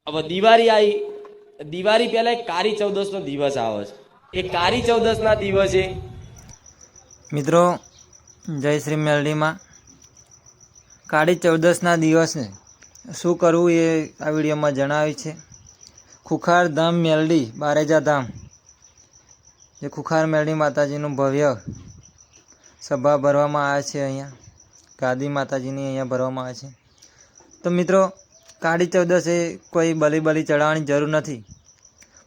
હવે દિવાળી આવી, દિવાળી પહેલા એક કાળી ચૌદસનો દિવસ આવે છે। એ કાળી ચૌદસના દિવસે મિત્રો જય શ્રી મેલડીમાં કાળી ચૌદસના દિવસે શું કરવું એ આ વિડીયોમાં જણાવ્યું છે। ખુખાર ધામ મેલડી બારેજા ધામ, જે ખુખાર મેલડી માતાજીનું ભવ્ય સભા ભરવામાં આવે છે। અહીંયા ગાદી માતાજીની અહીંયા ભરવામાં આવે છે। તો મિત્રો કાળી ચૌદસે કોઈ બલી ચડાવવાની જરૂર નથી,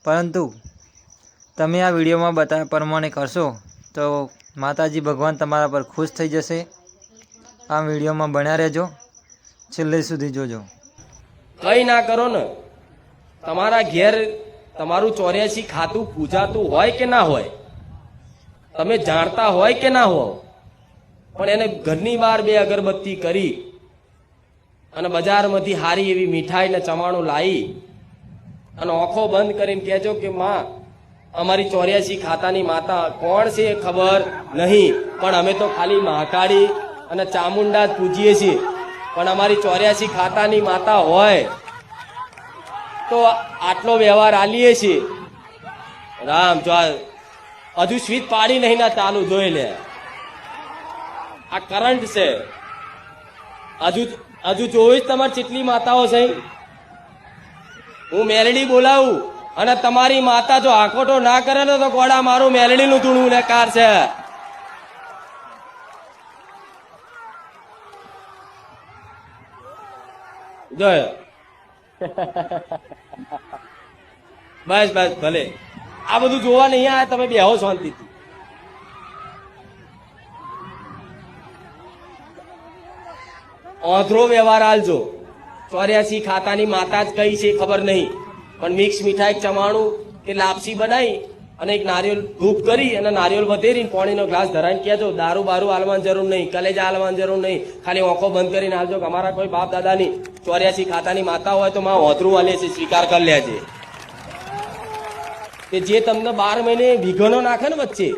પરંતુ તમે આ વિડીયોમાં બતાવ્યા પ્રમાણે કરશો તો માતાજી ભગવાન તમારા પર ખુશ થઈ જશે। આ વિડીયોમાં બન્યા રહેજો, છેલ્લે સુધી જોજો। કઈ ના કરો ને, તમારા ઘેર તમારું 84 ખાતું પૂજાતું હોય કે ના હોય, તમે જાણતા હોય કે ના હો, પણ એને ઘરની બહાર 2 અગરબત્તી કરી અને બજારમાંથી હારી એવી મીઠાઈ ને ચવાણું લાવી અને આંખો બંધ કરીને કહેજો કે માં, અમારી 84 ખાતાની માતા કોણ છે એ ખબર નહીં, પણ અમે તો ખાલી મહાકાળી અને ચામુંડા જ પૂજીએ છીએ, પણ અમારી 84 ખાતાની માતા હોય તો આટલો વ્યવહાર આલીએ છીએ। રામ જો હજુ સ્વીચ પાડી નહીં ના ચાલુ જોઈ લે, આ કરંટ છે। હજુ જોઈશ તમારી કેટલી માતાઓ છે। હું મેલડી બોલાવું અને તમારી માતા જો આખોટો ના કરે ને તો ગોળા મારું મેલડીનું ધૂણું ને કાર છે। જોયો બસ બસ ભલે, આ બધું જોવા નહીં આયા, તમે બેહો શાંતિથી। ઓંધળો વ્યવહાર આલજો। 84 ખાતાની માતા જ કઈ છે ખબર નહીં, પણ મિક્સ મીઠાઈ ચવાણું કે લાપસી બનાવી અને એક નારિયેળ ધૂપ કરી અને નારિયેળ વધેરીને પાણીનો ગ્લાસ ધરાઈને કહેજો, દારૂ બારૂ આલવાની જરૂર નહીં, કલેજા આલવાની જરૂર નહીં, ખાલી આંખો બંધ કરીને આલજો કે અમારા કોઈ બાપ દાદાની 84 ખાતાની માતા હોય તો માં ઓંધળું આલે છે, સ્વીકાર કરી લેજે। કે જે તમને 12 મહિને વિઘનો નાખે ને વચ્ચે,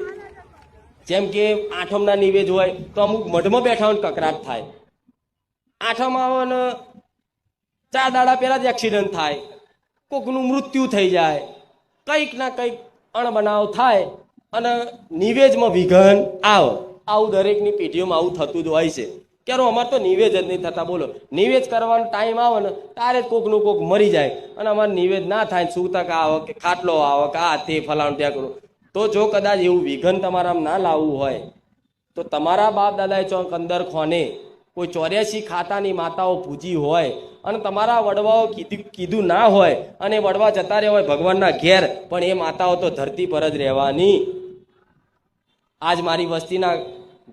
જેમ કે આઠમના નિવેદ હોય તો અમુક મઢમાં બેઠા હોય કકરાટ થાય, આઠમ આવે ને 4 દાડા પહેલા જ એક્સિડન્ટ થાય, કોકનું મૃત્યુ થઈ જાય, કંઈક ના કંઈક અણબનાવ થાય અને નિવેજમાં વિઘન આવે। આવું દરેકની પેઢીઓમાં આવું થતું જ હોય છે। ક્યારો અમારે તો નિવેજ જ નહીં થતા, બોલો નિવેજ કરવાનો ટાઈમ આવે ને તારે જ કોકનું કોક મરી જાય અને અમારે નિવેદ ના થાય, સૂતક આવે કે ખાટલો આવે કે આ તે ફલાણું ત્યાં કરું, તો જો કદાચ એવું વિઘન તમારા ના લાવવું હોય તો તમારા બાપ દાદાએ ચોક અંદર ખોને કોઈ 84 ખાતાની માતાઓ પૂજી હોય અને તમારા વડવાઓ કીધું ના હોય અને વડવા જતા રહ્યા હોય ભગવાનના ઘેર, પણ એ માતાઓ તો ધરતી પર જ રહેવાની। આજ મારી વસ્તીના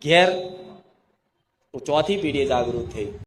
ઘેર હું 4થી પેઢીએ જાગૃત થઈ।